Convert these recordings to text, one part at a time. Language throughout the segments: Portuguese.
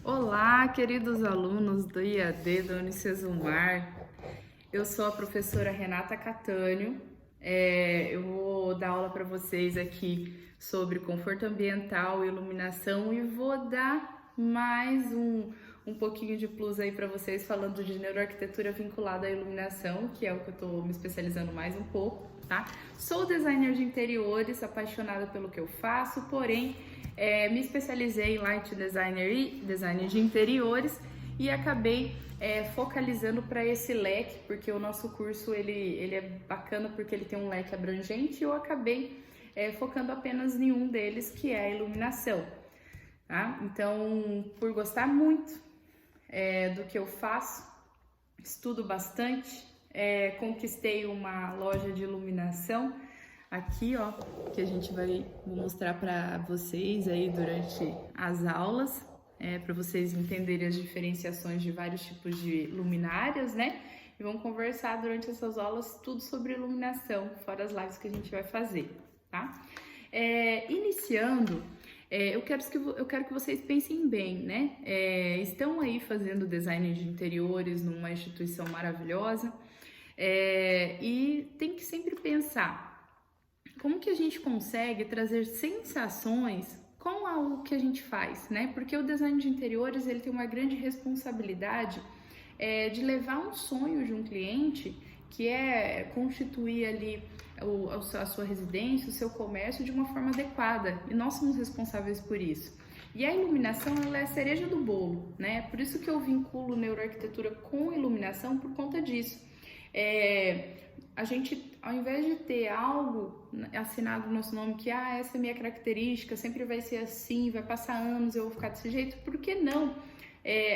Olá, queridos alunos do IAD da Unicesumar. Eu sou a professora Renata Catânio. Eu vou dar aula para vocês aqui sobre conforto ambiental e iluminação e vou dar mais um pouquinho de plus aí para vocês falando de neuroarquitetura vinculada à iluminação, que é o que eu estou me especializando mais um pouco, tá? Sou designer de interiores, apaixonada pelo que eu faço, porém me especializei em light designer e design de interiores e acabei focalizando para esse leque, porque o nosso curso ele é bacana porque ele tem um leque abrangente e eu acabei focando apenas em um deles, que é a iluminação. Tá? Então, por gostar muito do que eu faço, estudo bastante, conquistei uma loja de iluminação aqui, ó, que a gente vou mostrar para vocês aí durante as aulas, para vocês entenderem as diferenciações de vários tipos de luminárias, né? E vamos conversar durante essas aulas tudo sobre iluminação, fora as lives que a gente vai fazer, tá? Iniciando, eu quero que vocês pensem bem, né? Estão aí fazendo design de interiores numa instituição maravilhosa, e tem que sempre pensar como que a gente consegue trazer sensações com algo que a gente faz, né? Porque o design de interiores ele tem uma grande responsabilidade de levar um sonho de um cliente, que é constituir ali a sua residência, o seu comércio de uma forma adequada, e nós somos responsáveis por isso. E a iluminação ela é a cereja do bolo, né? Por isso que eu vinculo neuroarquitetura com iluminação por conta disso. A gente, ao invés de ter algo assinado no nosso nome que essa é a minha característica, sempre vai ser assim, vai passar anos, eu vou ficar desse jeito, por que não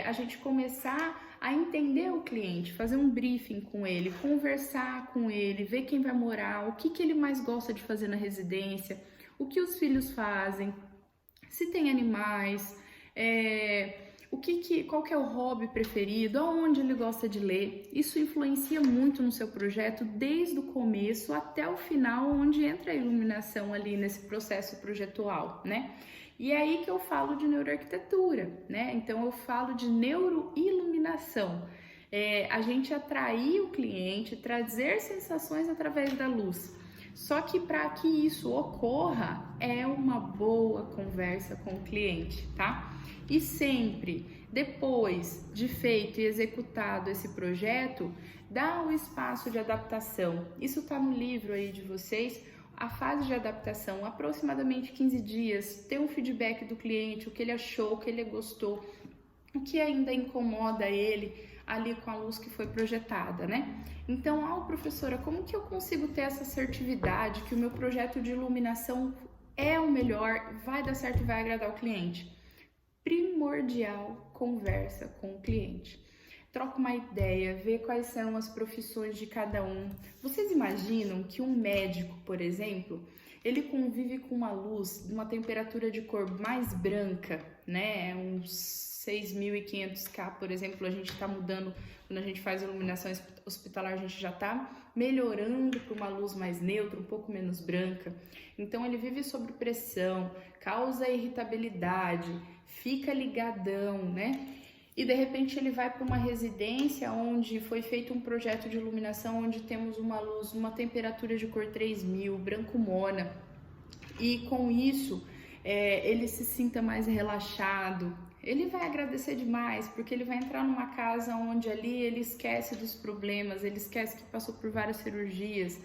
a gente começar a entender o cliente, fazer um briefing com ele, conversar com ele, ver quem vai morar, o que ele mais gosta de fazer na residência, o que os filhos fazem, se tem animais, qual que é o hobby preferido, aonde ele gosta de ler. Isso influencia muito no seu projeto, desde o começo até o final, onde entra a iluminação ali nesse processo projetual, né? E é aí que eu falo de neuroarquitetura, né? Então eu falo de neuroiluminação. A gente atrair o cliente, trazer sensações através da luz. Só que para que isso ocorra, é uma boa conversa com o cliente, tá? E sempre, depois de feito e executado esse projeto, dá um espaço de adaptação. Isso está no livro aí de vocês, a fase de adaptação, aproximadamente 15 dias, ter um feedback do cliente, o que ele achou, o que ele gostou, o que ainda incomoda ele ali com a luz que foi projetada, né? Então, professora, como que eu consigo ter essa assertividade que o meu projeto de iluminação é o melhor, vai dar certo e vai agradar o cliente? Primordial, conversa com o cliente. Troca uma ideia, vê quais são as profissões de cada um. Vocês imaginam que um médico, por exemplo, ele convive com uma luz de uma temperatura de cor mais branca, né? Uns 6.500 K, por exemplo, a gente está mudando, quando a gente faz iluminação hospitalar, a gente já está melhorando para uma luz mais neutra, um pouco menos branca. Então ele vive sob pressão, causa irritabilidade, fica ligadão, né? E de repente ele vai para uma residência onde foi feito um projeto de iluminação onde temos uma luz, uma temperatura de cor 3000, branco mona, e com isso ele se sinta mais relaxado. Ele vai agradecer demais, porque ele vai entrar numa casa onde ali ele esquece dos problemas, ele esquece que passou por várias cirurgias,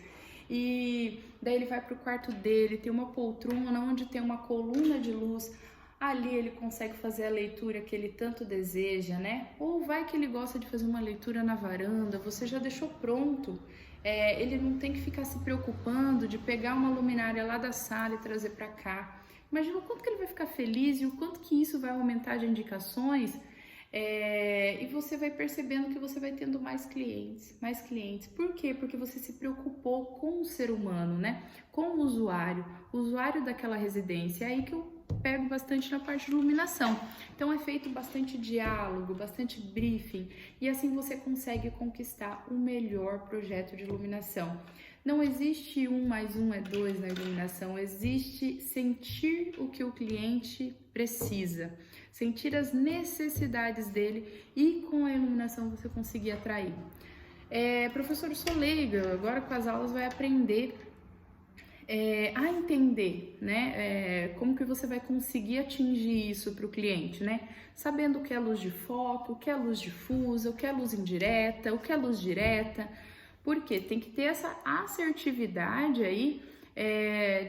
e daí ele vai para o quarto dele, tem uma poltrona onde tem uma coluna de luz. Ali ele consegue fazer a leitura que ele tanto deseja, né? Ou vai que ele gosta de fazer uma leitura na varanda, você já deixou pronto. Ele não tem que ficar se preocupando de pegar uma luminária lá da sala e trazer para cá. Imagina o quanto que ele vai ficar feliz e o quanto que isso vai aumentar de indicações. E você vai percebendo que você vai tendo mais clientes, mais clientes. Por quê? Porque você se preocupou com o ser humano, né? Com o usuário daquela residência. É aí que eu pego bastante na parte de iluminação. Então é feito bastante diálogo, bastante briefing, e assim você consegue conquistar o melhor projeto de iluminação. Não existe 1 mais 1 é 2 na iluminação, existe sentir o que o cliente precisa, sentir as necessidades dele e com a iluminação você conseguir atrair. Professor, eu sou leiga, agora com as aulas vai aprender a entender, né? Como que você vai conseguir atingir isso para o cliente, né? Sabendo o que é luz de foco, o que é luz difusa, o que é luz indireta, o que é luz direta, porque tem que ter essa assertividade aí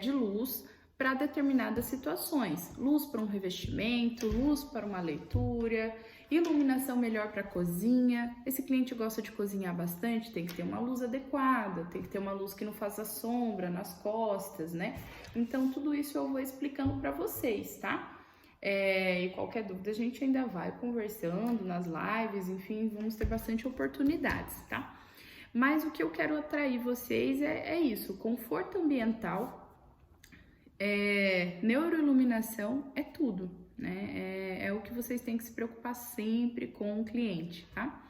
de luz para determinadas situações. Luz para um revestimento, luz para uma leitura, iluminação melhor para a cozinha. Esse cliente gosta de cozinhar bastante, tem que ter uma luz adequada, tem que ter uma luz que não faça sombra nas costas, né? Então, tudo isso eu vou explicando para vocês, tá? E qualquer dúvida a gente ainda vai conversando nas lives, enfim, vamos ter bastante oportunidades, tá? Mas o que eu quero atrair vocês é isso, conforto ambiental, neuroiluminação é tudo, né? É o que vocês têm que se preocupar sempre com o cliente, tá?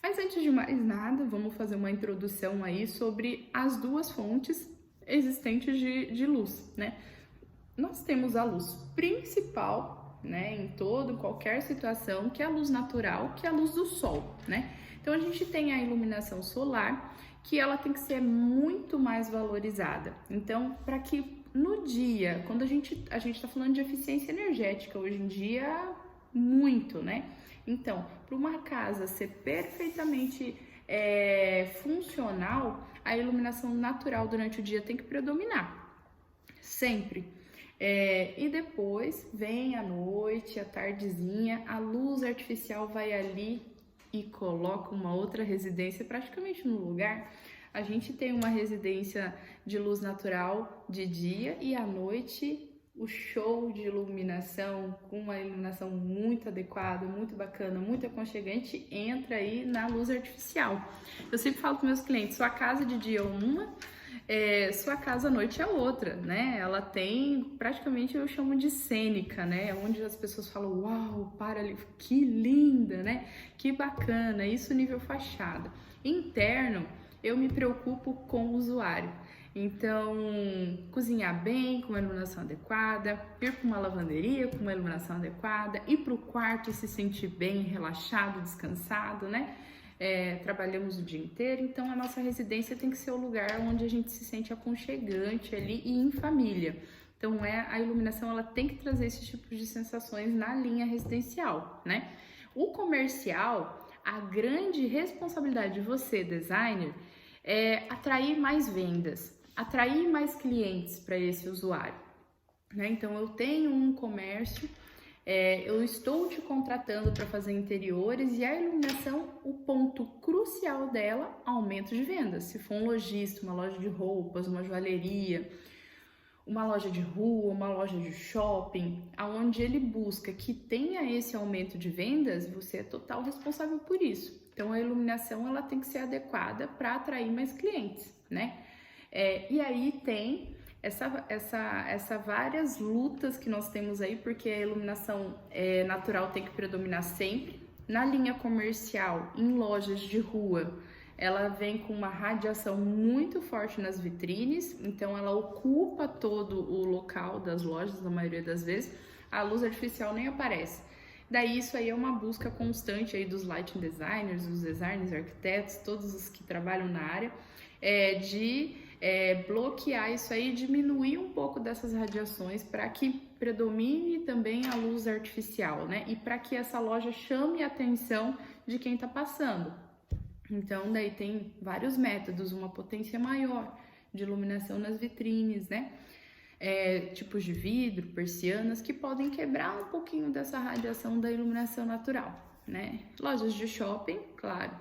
Mas antes de mais nada, vamos fazer uma introdução aí sobre as duas fontes existentes de luz, né? Nós temos a luz principal, né, em qualquer situação, que é a luz natural, que é a luz do sol, né? Então a gente tem a iluminação solar, que ela tem que ser muito mais valorizada. Então, para que no dia, quando a gente está falando de eficiência energética hoje em dia, muito, né? Então, para uma casa ser perfeitamente funcional, a iluminação natural durante o dia tem que predominar, sempre. E depois vem a noite, a tardezinha, a luz artificial vai ali e coloca uma outra residência praticamente no lugar. A gente tem uma residência de luz natural de dia e à noite o show de iluminação, com uma iluminação muito adequada, muito bacana, muito aconchegante, entra aí na luz artificial. Eu sempre falo para meus clientes, sua casa de dia é uma, sua casa à noite é outra, né? Ela tem, praticamente eu chamo de cênica, né? Onde as pessoas falam, uau, para ali, que linda, né? Que bacana, isso nível fachada. Interno, eu me preocupo com o usuário. Então, cozinhar bem, com uma iluminação adequada, ir para uma lavanderia com uma iluminação adequada, ir para o quarto e se sentir bem, relaxado, descansado, né? Trabalhamos o dia inteiro, então a nossa residência tem que ser o lugar onde a gente se sente aconchegante ali e em família. Então, a iluminação ela tem que trazer esse tipo de sensações na linha residencial, né? O comercial, a grande responsabilidade de você, designer, é atrair mais vendas, atrair mais clientes para esse usuário, né? Então, eu tenho um comércio, eu estou te contratando para fazer interiores e a iluminação, o ponto crucial dela, aumento de vendas. Se for um lojista, uma loja de roupas, uma joalheria, uma loja de rua, uma loja de shopping, aonde ele busca que tenha esse aumento de vendas, você é total responsável por isso. Então, a iluminação ela tem que ser adequada para atrair mais clientes, né? E aí tem essa várias lutas que nós temos aí, porque a iluminação natural tem que predominar sempre. Na linha comercial, em lojas de rua, ela vem com uma radiação muito forte nas vitrines, então ela ocupa todo o local das lojas, na maioria das vezes. A luz artificial nem aparece. Daí isso aí é uma busca constante aí dos lighting designers, dos designers, arquitetos, todos os que trabalham na área, de bloquear isso aí, diminuir um pouco dessas radiações para que predomine também a luz artificial, né? E para que essa loja chame a atenção de quem está passando. Então, daí tem vários métodos, uma potência maior de iluminação nas vitrines, né? Tipos de vidro, persianas, que podem quebrar um pouquinho dessa radiação da iluminação natural, né? Lojas de shopping, claro,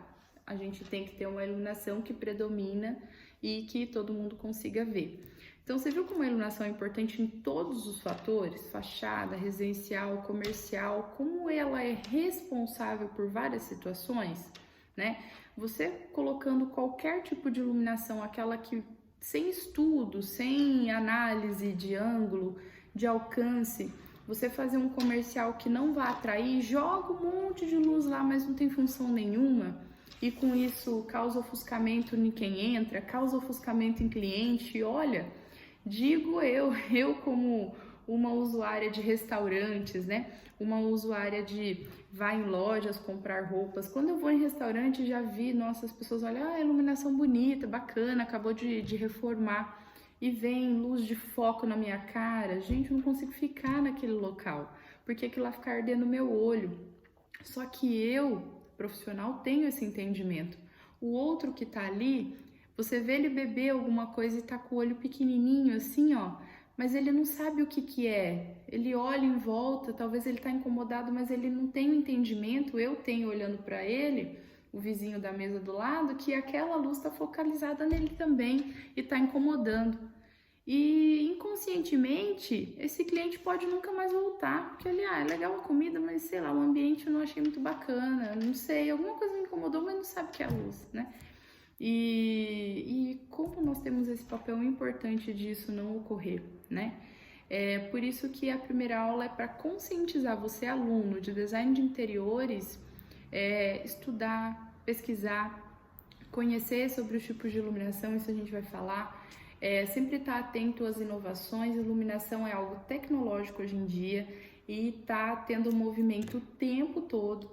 a gente tem que ter uma iluminação que predomina e que todo mundo consiga ver. Então, você viu como a iluminação é importante em todos os fatores? Fachada, residencial, comercial, como ela é responsável por várias situações, né? Você colocando qualquer tipo de iluminação, aquela que sem estudo, sem análise de ângulo, de alcance, você fazer um comercial que não vai atrair, joga um monte de luz lá, mas não tem função nenhuma, e com isso causa ofuscamento em quem entra, causa ofuscamento em cliente. Olha, digo eu como uma usuária de restaurantes, né? Uma usuária de vai em lojas comprar roupas. Quando eu vou em restaurante, já vi, nossa, as pessoas olham, iluminação bonita, bacana, acabou de reformar. E vem luz de foco na minha cara. Gente, eu não consigo ficar naquele local, porque aquilo vai ficar ardendo no meu olho. Só que eu, profissional, tenho esse entendimento. O outro que tá ali, você vê ele beber alguma coisa e tá com o olho pequenininho assim, ó, mas ele não sabe o que que é. Ele olha em volta, talvez ele tá incomodado, mas ele não tem o entendimento. Eu tenho olhando para ele, o vizinho da mesa do lado, que aquela luz tá focalizada nele também e tá incomodando. E inconscientemente, esse cliente pode nunca mais voltar, porque ele, é legal a comida, mas sei lá, o ambiente eu não achei muito bacana, não sei, alguma coisa me incomodou, mas não sabe o que é a luz, né? E como nós temos esse papel importante disso não ocorrer, né? É por isso que a primeira aula é para conscientizar você, aluno de design de interiores, estudar, pesquisar, conhecer sobre os tipos de iluminação, isso a gente vai falar. Sempre estar atento às inovações. Iluminação é algo tecnológico hoje em dia e está tendo um movimento o tempo todo,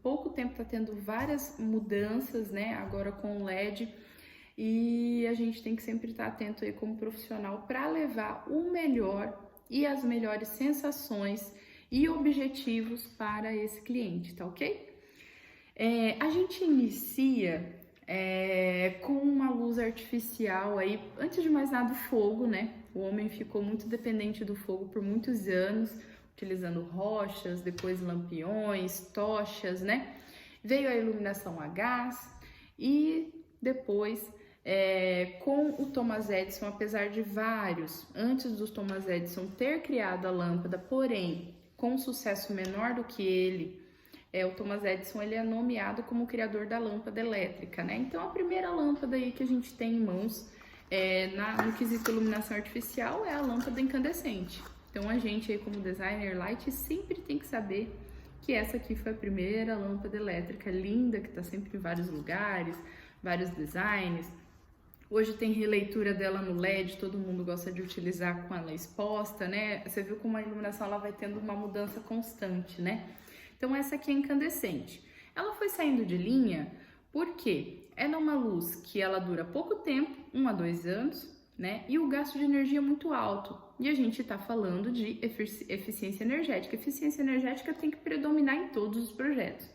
pouco tempo está tendo várias mudanças, né, agora com o LED, e a gente tem que sempre estar atento aí como profissional para levar o melhor e as melhores sensações e objetivos para esse cliente, tá ok? A gente inicia com uma luz artificial aí, antes de mais nada, o fogo, né? O homem ficou muito dependente do fogo por muitos anos, utilizando rochas, depois lampiões, tochas, né? Veio a iluminação a gás e depois, com o Thomas Edison, apesar de vários, antes do Thomas Edison ter criado a lâmpada, porém, com um sucesso menor do que ele, o Thomas Edison ele é nomeado como o criador da lâmpada elétrica, né? Então, a primeira lâmpada aí que a gente tem em mãos no quesito iluminação artificial é a lâmpada incandescente. Então, a gente aí como designer light sempre tem que saber que essa aqui foi a primeira lâmpada elétrica linda, que está sempre em vários lugares, vários designs. Hoje tem releitura dela no LED, todo mundo gosta de utilizar com ela exposta, né? Você viu como a iluminação ela vai tendo uma mudança constante, né? Então, essa aqui é incandescente. Ela foi saindo de linha porque ela é uma luz que ela dura pouco tempo, 1 a 2 anos, né? E o gasto de energia é muito alto. E a gente está falando de eficiência energética. Eficiência energética tem que predominar em todos os projetos.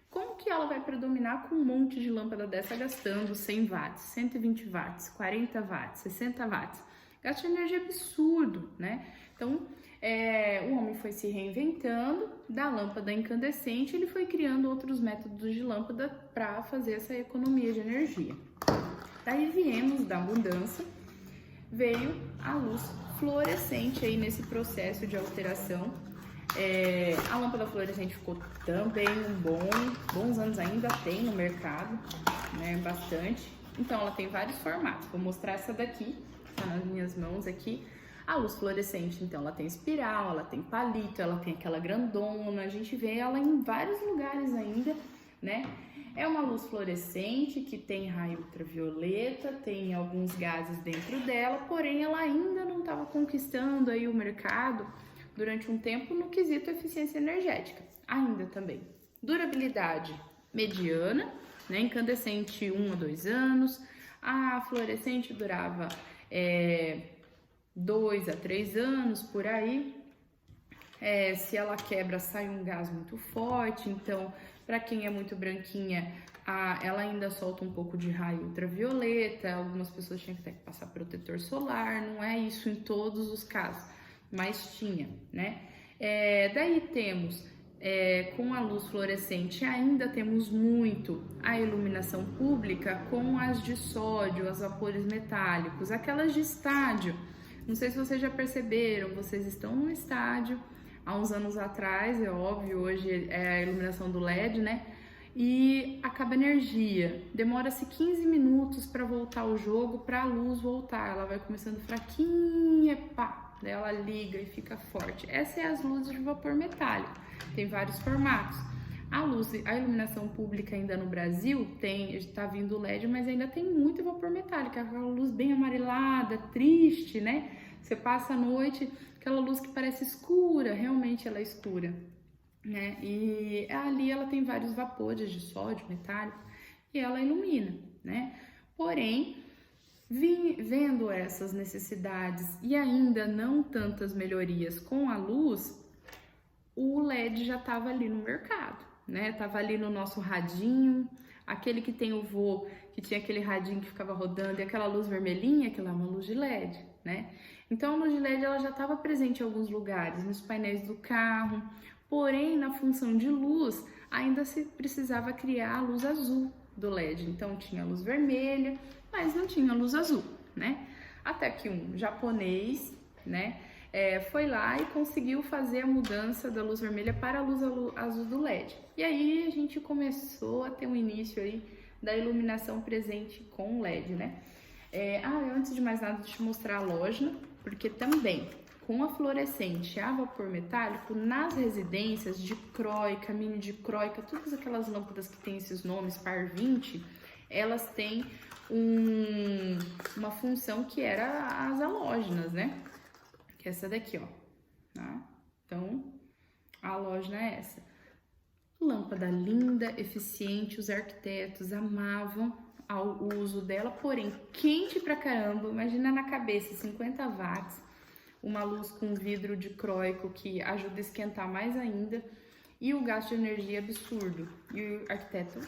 Como que ela vai predominar com um monte de lâmpada dessa gastando 100 watts, 120 watts, 40 watts, 60 watts? Gasto de energia absurdo, né? Então, o homem foi se reinventando da lâmpada incandescente, ele foi criando outros métodos de lâmpada para fazer essa economia de energia. Daí viemos da mudança, veio a luz fluorescente aí nesse processo de alteração. A lâmpada fluorescente ficou também bons anos, ainda tem no mercado, né, bastante. Então ela tem vários formatos, vou mostrar essa daqui, tá nas minhas mãos aqui. A luz fluorescente, então, ela tem espiral, ela tem palito, ela tem aquela grandona, a gente vê ela em vários lugares ainda, né? É uma luz fluorescente que tem raio ultravioleta, tem alguns gases dentro dela, porém ela ainda não estava conquistando aí o mercado durante um tempo no quesito eficiência energética, ainda também. Durabilidade mediana, né? Incandescente 1 a 2 anos, a fluorescente durava 2 a 3 anos, por aí. Se ela quebra, sai um gás muito forte, então, para quem é muito branquinha, ela ainda solta um pouco de raio ultravioleta, algumas pessoas tinham que ter que passar protetor solar, não é isso em todos os casos, mas tinha, né? Daí temos, com a luz fluorescente, ainda temos muito a iluminação pública com as de sódio, as vapores metálicos, aquelas de estádio. Não sei se vocês já perceberam, vocês estão no estádio, há uns anos atrás, é óbvio, hoje é a iluminação do LED, né? E acaba a energia, demora-se 15 minutos para voltar o jogo, para a luz voltar, ela vai começando fraquinha, pá, daí ela liga e fica forte. Essa é as luzes de vapor metálico, tem vários formatos. A iluminação pública ainda no Brasil está vindo o LED, mas ainda tem muito vapor metálico, aquela luz bem amarelada, triste, né? Você passa a noite, aquela luz que parece escura, realmente ela é escura, né? E ali ela tem vários vapores de sódio metálico e ela ilumina, né? Porém, vendo essas necessidades e ainda não tantas melhorias com a luz, o LED já estava ali no mercado, né? Tava ali no nosso radinho, aquele que tem o vô, que tinha aquele radinho que ficava rodando e aquela luz vermelhinha, aquela é uma luz de LED, né? Então a luz de LED ela já estava presente em alguns lugares, nos painéis do carro, porém na função de luz ainda se precisava criar a luz azul do LED. Então tinha a luz vermelha, mas não tinha a luz azul, né? Até que um japonês, né? Foi lá e conseguiu fazer a mudança da luz vermelha para a luz azul do LED. E aí a gente começou a ter um início aí da iluminação presente com o LED, né? Antes de mais nada, deixa eu mostrar a lógica, porque também com a fluorescente a vapor metálico, nas residências de Croica, mini de Croica, todas aquelas lâmpadas que tem esses nomes, par 20, elas têm uma função que era as halógenas, né? Que é essa daqui, ó. Tá? Então, a halógena é essa. Lâmpada linda, eficiente, os arquitetos amavam o uso dela, porém, quente pra caramba. Imagina na cabeça, 50 watts, uma luz com vidro de croico que ajuda a esquentar mais ainda, e o gasto de energia absurdo. E o arquiteto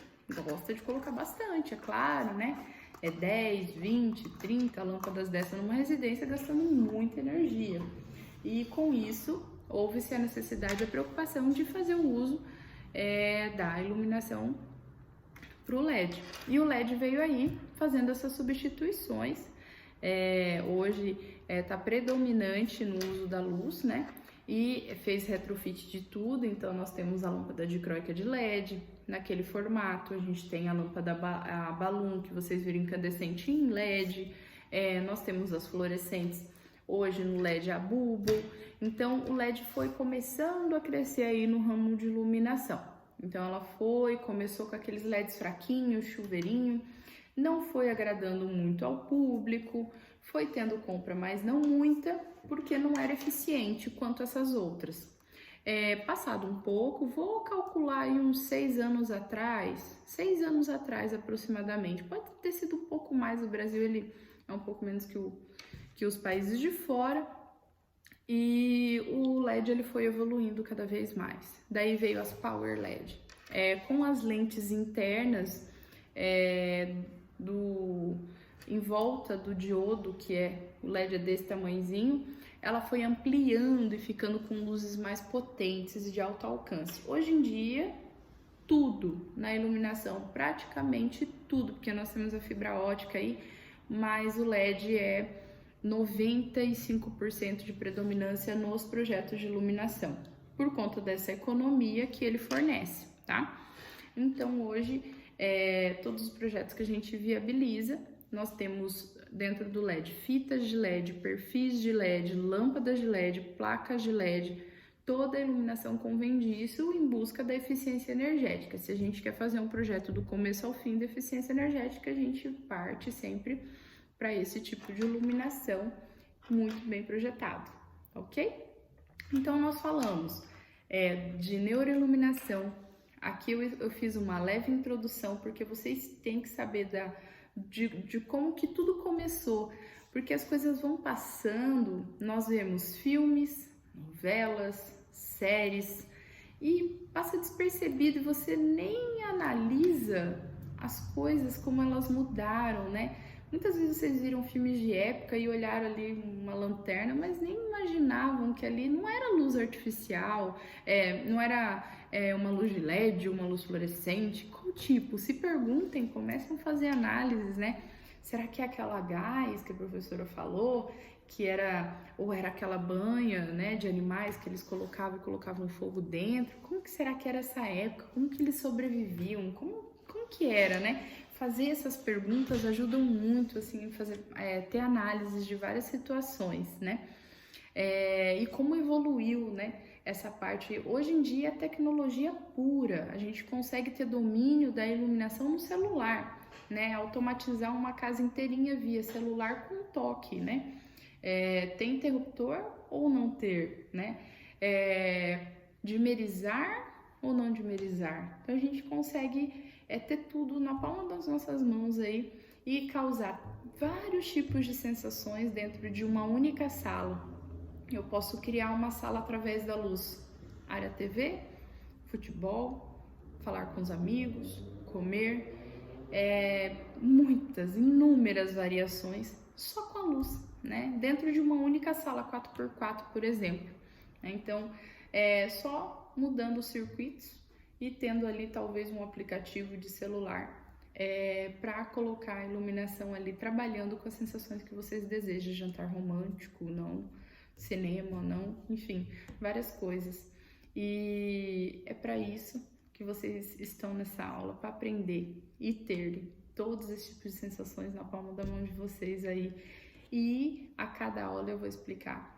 gosta de colocar bastante, é claro, né? 10, 20, 30 lâmpadas dessa numa residência gastando muita energia. E com isso, houve-se a necessidade, a preocupação de fazer o uso da iluminação para o LED. E o LED veio aí fazendo essas substituições. Hoje está predominante no uso da luz, né? E fez retrofit de tudo, então nós temos a lâmpada de croica de LED, naquele formato, a gente tem a lâmpada a balloon, que vocês viram incandescente em LED, nós temos as fluorescentes hoje no LED a bulbo, então o LED foi começando a crescer aí no ramo de iluminação. Então ela começou com aqueles LEDs fraquinhos, chuveirinho, não foi agradando muito ao público, foi tendo compra, mas não muita, porque não era eficiente quanto essas outras. Passado um pouco, vou calcular aí uns 6 anos atrás aproximadamente, pode ter sido um pouco mais, o Brasil ele é um pouco menos que os países de fora, e o LED ele foi evoluindo cada vez mais. Daí veio as Power LED, com as lentes internas em volta do diodo, que o LED é desse tamanhozinho, ela foi ampliando e ficando com luzes mais potentes e de alto alcance. Hoje em dia, tudo na iluminação, praticamente tudo, porque nós temos a fibra ótica aí, mas o LED é 95% de predominância nos projetos de iluminação, por conta dessa economia que ele fornece, tá? Então, hoje, todos os projetos que a gente viabiliza, nós temos dentro do LED fitas de LED, perfis de LED, lâmpadas de LED, placas de LED, toda a iluminação convém disso em busca da eficiência energética. Se a gente quer fazer um projeto do começo ao fim da eficiência energética, a gente parte sempre para esse tipo de iluminação muito bem projetado, ok? Então, nós falamos de neuroiluminação. Aqui eu fiz uma leve introdução, porque vocês têm que saber de como que tudo começou, porque as coisas vão passando, nós vemos filmes, novelas, séries, e passa despercebido e você nem analisa as coisas como elas mudaram, né? Muitas vezes vocês viram filmes de época e olharam ali uma lanterna, mas nem imaginavam que ali não era luz artificial, não era uma luz de LED, uma luz fluorescente. Qual tipo? Se perguntem, começam a fazer análises, né? Será que é aquela gás que a professora falou, ou era aquela banha, né, de animais que eles colocavam fogo dentro? Como que será que era essa época? Como que eles sobreviviam? Como que era, né? Fazer essas perguntas ajudam muito, assim, ter análises de várias situações, né? E como evoluiu, né, essa parte, hoje em dia é tecnologia pura, a gente consegue ter domínio da iluminação no celular, né? Automatizar uma casa inteirinha via celular com toque, né? Tem interruptor ou não ter, né? Dimerizar ou não dimerizar. Então a gente consegue ter tudo na palma das nossas mãos aí e causar vários tipos de sensações dentro de uma única sala. Eu posso criar uma sala através da luz, área TV, futebol, falar com os amigos, comer, inúmeras variações só com a luz, né? Dentro de uma única sala 4x4, por exemplo. Então, só mudando os circuitos e tendo ali talvez um aplicativo de celular para colocar a iluminação ali, trabalhando com as sensações que vocês desejam, jantar romântico, não, cinema, não, enfim, várias coisas. E é para isso que vocês estão nessa aula, para aprender e ter todos esses tipos de sensações na palma da mão de vocês aí. E a cada aula eu vou explicar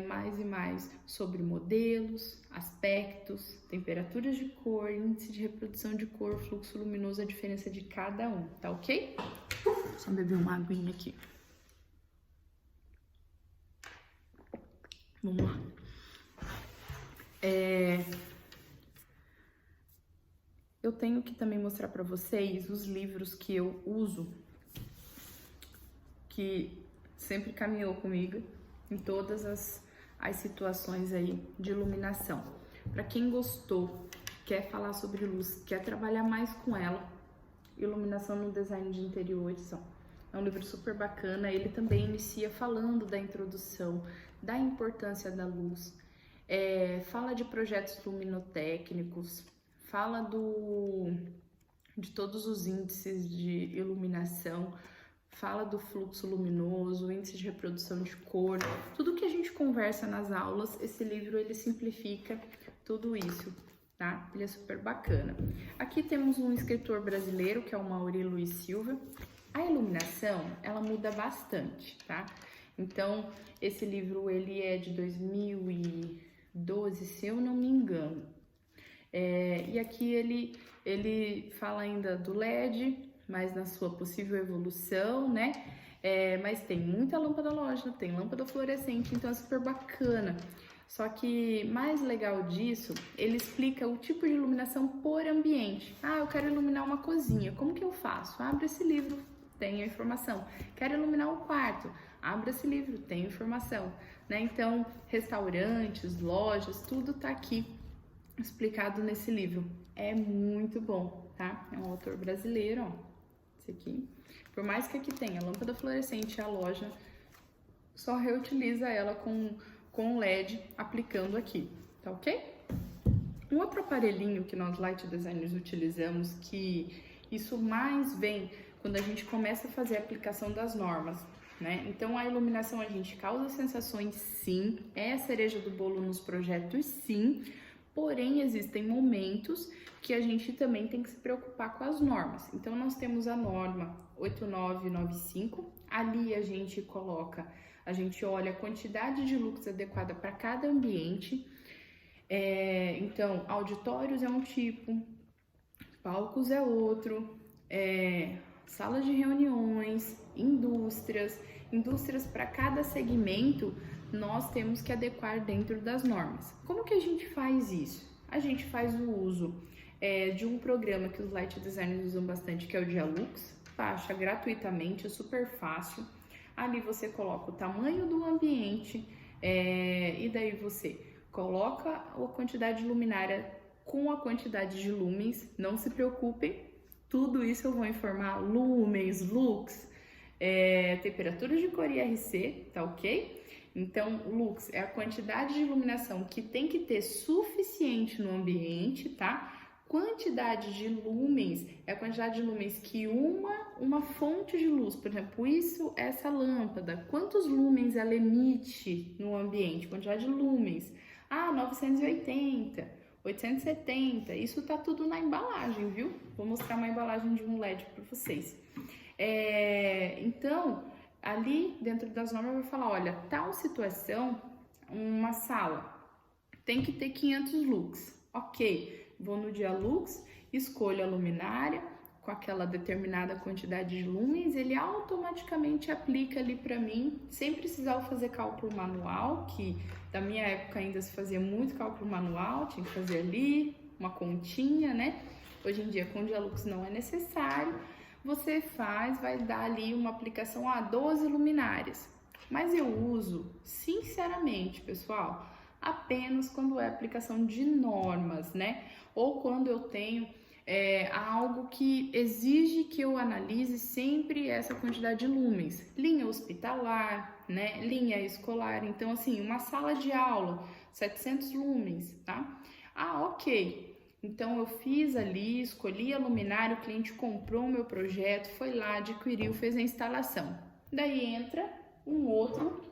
mais e mais sobre modelos, aspectos, temperaturas de cor, índice de reprodução de cor, fluxo luminoso, a diferença de cada um, tá ok? Só beber uma aguinha aqui. Vamos lá. Eu tenho que também mostrar para vocês os livros que eu uso, que sempre caminhou comigo em todas as situações aí de iluminação. Para quem gostou, quer falar sobre luz, quer trabalhar mais com ela, Iluminação no Design de Interiores, ó. É um livro super bacana. Ele também inicia falando da introdução, da importância da luz, fala de projetos luminotécnicos, fala de todos os índices de iluminação, fala do fluxo luminoso, índice de reprodução de cor, tudo que a gente conversa nas aulas. Esse livro ele simplifica tudo isso, tá? Ele é super bacana. Aqui temos um escritor brasileiro que é o Mauri Luiz Silva. A iluminação, ela muda bastante, tá? Então, esse livro ele é de 2012, se eu não me engano. E aqui ele fala ainda do LED, mas na sua possível evolução, né? Mas tem muita lâmpada halógena, tem lâmpada fluorescente, então é super bacana. Só que mais legal disso, ele explica o tipo de iluminação por ambiente. Ah, eu quero iluminar uma cozinha, como que eu faço? Abre esse livro, tem a informação. Quero iluminar o quarto, abre esse livro, tem informação, né? Então, restaurantes, lojas, tudo tá aqui explicado nesse livro. É muito bom, tá? É um autor brasileiro, ó. Esse aqui. Por mais que aqui tenha lâmpada fluorescente, a loja só reutiliza ela com LED aplicando aqui, tá ok? Um outro aparelhinho que nós light designers utilizamos, que isso mais vem quando a gente começa a fazer a aplicação das normas, né? Então a iluminação a gente causa sensações, sim, é a cereja do bolo nos projetos, sim. Porém, existem momentos que a gente também tem que se preocupar com as normas. Então, nós temos a norma 8995, ali a gente olha a quantidade de lux adequada para cada ambiente. Então, auditórios é um tipo, palcos é outro, salas de reuniões, indústrias para cada segmento, nós temos que adequar dentro das normas. Como que a gente faz isso? A gente faz o uso de um programa que os light designers usam bastante, que é o Dialux. Baixa gratuitamente, é super fácil. Ali você coloca o tamanho do ambiente e daí você coloca a quantidade de luminária com a quantidade de lumens. Não se preocupem, tudo isso eu vou informar: lumens, lux, temperatura de cor e IRC, tá ok? Então, lux é a quantidade de iluminação que tem que ter suficiente no ambiente, tá? Quantidade de lumens é a quantidade de lumens que uma fonte de luz, por exemplo, essa lâmpada, quantos lumens ela emite no ambiente? Quantidade de lumens. 980, 870, isso tá tudo na embalagem, viu? Vou mostrar uma embalagem de um LED para vocês. Então, ali dentro das normas vai falar, olha, tal situação, uma sala tem que ter 500 lux. Ok, vou no dia lux, escolho a luminária com aquela determinada quantidade de lumens, ele automaticamente aplica ali para mim, sem precisar fazer cálculo manual, que da minha época ainda se fazia muito cálculo manual, tinha que fazer ali uma continha, né? Hoje em dia com o Dialux não é necessário, você vai dar ali uma aplicação a 12 luminárias. Mas eu uso, sinceramente, pessoal, apenas quando é aplicação de normas, né? Ou quando eu tenho algo que exige que eu analise sempre essa quantidade de lumens. Linha hospitalar, né? Linha escolar. Então, assim, uma sala de aula, 700 lumens, tá? Ah, ok. Então, eu fiz ali, escolhi a luminária, o cliente comprou o meu projeto, foi lá, adquiriu, fez a instalação. Daí entra um outro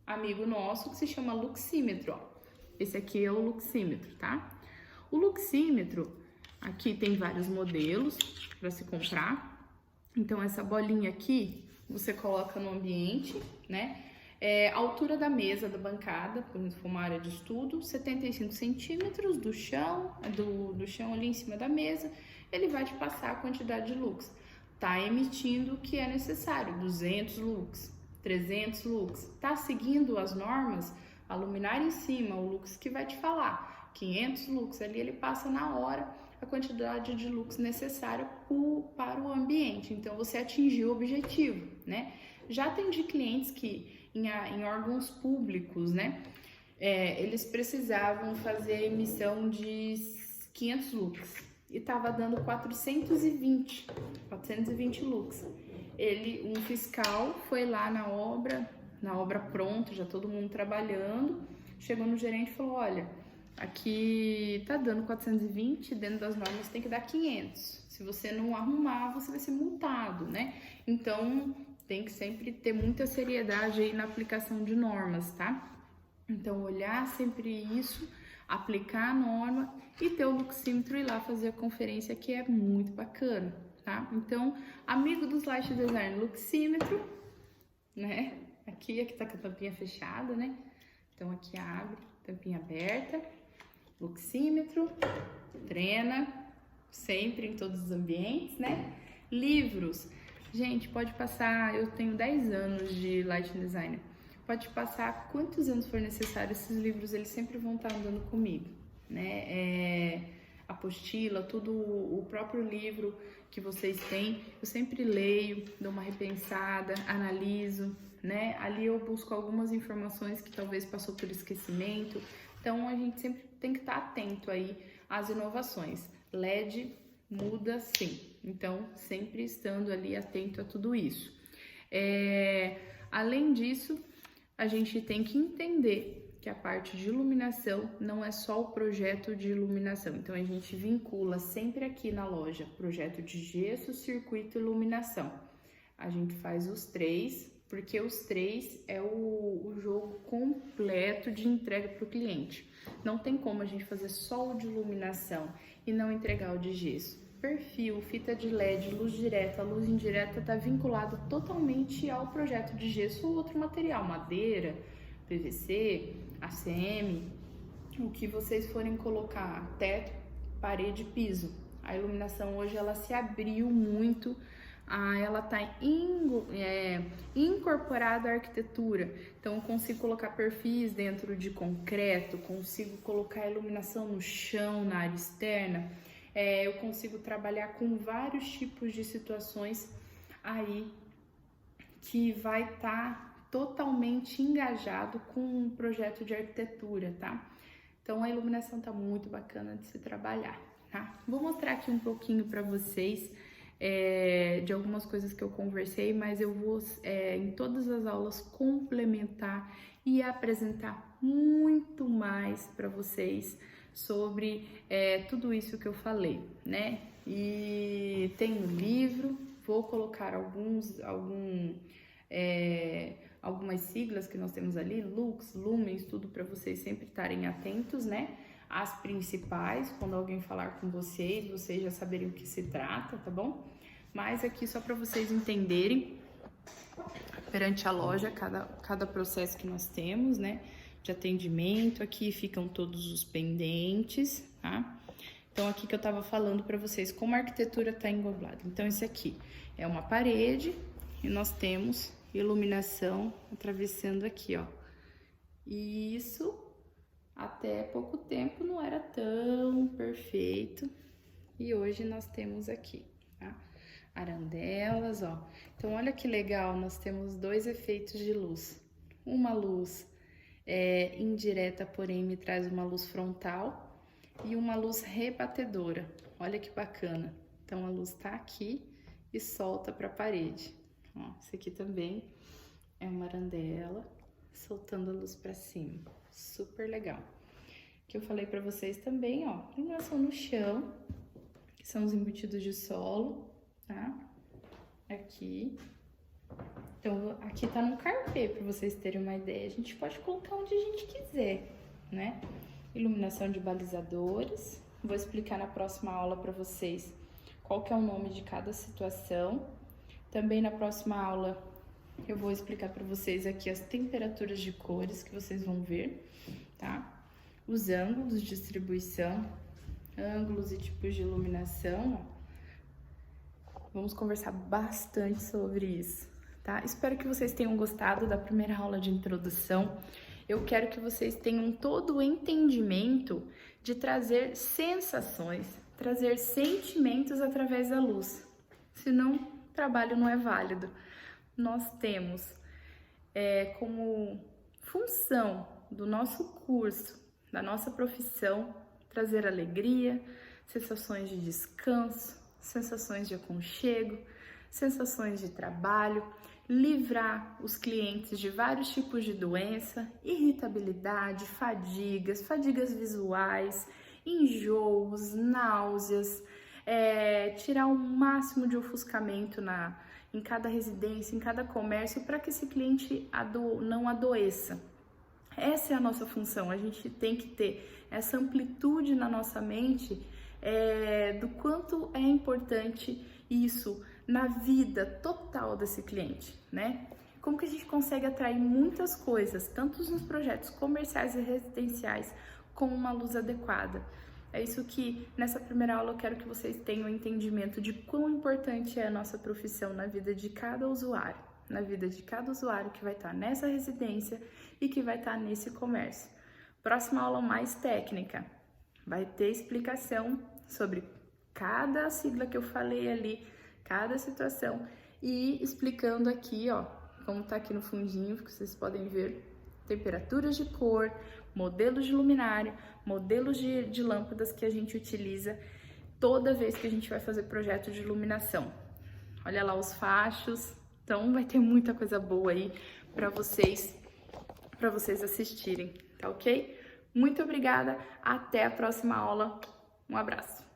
amigo nosso que se chama luxímetro, ó. Esse aqui é o luxímetro, tá? O luxímetro, aqui tem vários modelos para se comprar. Então, essa bolinha aqui, você coloca no ambiente, né? A altura da mesa da bancada, por for uma área de estudo, 75 centímetros do chão, do chão ali em cima da mesa, ele vai te passar a quantidade de lux. Tá emitindo o que é necessário, 200 lux, 300 lux. Tá seguindo as normas, a luminária em cima, o lux que vai te falar, 500 lux, ali ele passa na hora a quantidade de lux necessária para o ambiente. Então, você atingiu o objetivo, né? Já atendi clientes que em órgãos públicos, né? Eles precisavam fazer a emissão de 500 lux e tava dando 420 lux. Um fiscal foi lá na obra pronta, já todo mundo trabalhando, chegou no gerente e falou: olha, aqui tá dando 420, dentro das normas tem que dar 500. Se você não arrumar, você vai ser multado, né? Então, tem que sempre ter muita seriedade aí na aplicação de normas, tá? Então, olhar sempre isso, aplicar a norma e ter o luxímetro ir lá fazer a conferência, que é muito bacana, tá? Então, amigo dos Light Design, luxímetro, né? Aqui tá com a tampinha fechada, né? Então, aqui abre, tampinha aberta, luxímetro, treina, sempre em todos os ambientes, né? Livros. Gente, pode passar, eu tenho 10 anos de Lighting Designer, pode passar quantos anos for necessário, esses livros eles sempre vão estar andando comigo, né? Apostila, tudo, o próprio livro que vocês têm, eu sempre leio, dou uma repensada, analiso, né? Ali eu busco algumas informações que talvez passou por esquecimento, então a gente sempre tem que estar atento aí às inovações. LED muda sim, então sempre estando ali atento a tudo isso. Além disso, a gente tem que entender que a parte de iluminação não é só o projeto de iluminação, então a gente vincula sempre aqui na loja projeto de gesso, circuito e iluminação. A gente faz os três, porque os três é o jogo completo de entrega para o cliente. Não tem como a gente fazer só o de iluminação e não entregar o de gesso. Perfil, fita de LED, luz direta, luz indireta está vinculado totalmente ao projeto de gesso ou outro material, madeira, PVC, ACM, o que vocês forem colocar, teto, parede, piso. A iluminação hoje ela se abriu muito, ela está incorporada à arquitetura, então eu consigo colocar perfis dentro de concreto, consigo colocar a iluminação no chão, na área externa, eu consigo trabalhar com vários tipos de situações aí que vai estar totalmente engajado com um projeto de arquitetura, tá? Então a iluminação tá muito bacana de se trabalhar, tá? Vou mostrar aqui um pouquinho para vocês de algumas coisas que eu conversei, mas eu vou em todas as aulas complementar e apresentar muito mais para vocês sobre tudo isso que eu falei, né? E tem um livro, vou colocar algumas siglas que nós temos ali, Lux, Lumens, tudo para vocês sempre estarem atentos, né? As principais, quando alguém falar com vocês já saberem o que se trata, tá bom? Mas aqui só para vocês entenderem perante a loja cada processo que nós temos, né? de atendimento, aqui ficam todos os pendentes, tá? Então, aqui que eu tava falando para vocês como a arquitetura tá englobada. Então, esse aqui é uma parede e nós temos iluminação atravessando aqui, ó. E isso, até pouco tempo, não era tão perfeito. E hoje nós temos aqui, tá? Arandelas, ó. Então, olha que legal, nós temos dois efeitos de luz. Uma luz indireta, porém me traz uma luz frontal, e uma luz rebatedora. Olha que bacana. Então, a luz tá aqui e solta para a parede. Ó, esse aqui também é uma arandela, soltando a luz para cima. Super legal. Que eu falei para vocês também, ó, iluminação no chão, que são os embutidos de solo, tá? Aqui. Então, aqui tá no carpê, para vocês terem uma ideia. A gente pode colocar onde a gente quiser, né? Iluminação de balizadores. Vou explicar na próxima aula para vocês qual que é o nome de cada situação. Também na próxima aula eu vou explicar para vocês aqui as temperaturas de cores que vocês vão ver, tá? Os ângulos de distribuição, ângulos e tipos de iluminação, ó. Vamos conversar bastante sobre isso, tá? Espero que vocês tenham gostado da primeira aula de introdução. Eu quero que vocês tenham todo o entendimento de trazer sensações, trazer sentimentos através da luz. Senão, o trabalho não é válido. Nós temos como função do nosso curso, da nossa profissão, trazer alegria, sensações de descanso, sensações de aconchego, sensações de trabalho, livrar os clientes de vários tipos de doença, irritabilidade, fadigas visuais, enjoos, náuseas, tirar o máximo de ofuscamento em cada residência, em cada comércio, para que esse cliente não adoeça. Essa é a nossa função, a gente tem que ter essa amplitude na nossa mente do quanto é importante isso na vida total desse cliente, né? Como que a gente consegue atrair muitas coisas, tanto nos projetos comerciais e residenciais, com uma luz adequada. É isso que, nessa primeira aula, eu quero que vocês tenham entendimento de quão importante é a nossa profissão na vida de cada usuário, que vai estar nessa residência e que vai estar nesse comércio. Próxima aula mais técnica, vai ter explicação sobre cada sigla que eu falei ali, cada situação, e explicando aqui, ó, como tá aqui no fundinho, que vocês podem ver, temperaturas de cor, modelos de luminária, modelos de lâmpadas que a gente utiliza toda vez que a gente vai fazer projeto de iluminação. Olha lá os fachos, então vai ter muita coisa boa aí para vocês assistirem, tá ok? Muito obrigada, até a próxima aula, um abraço!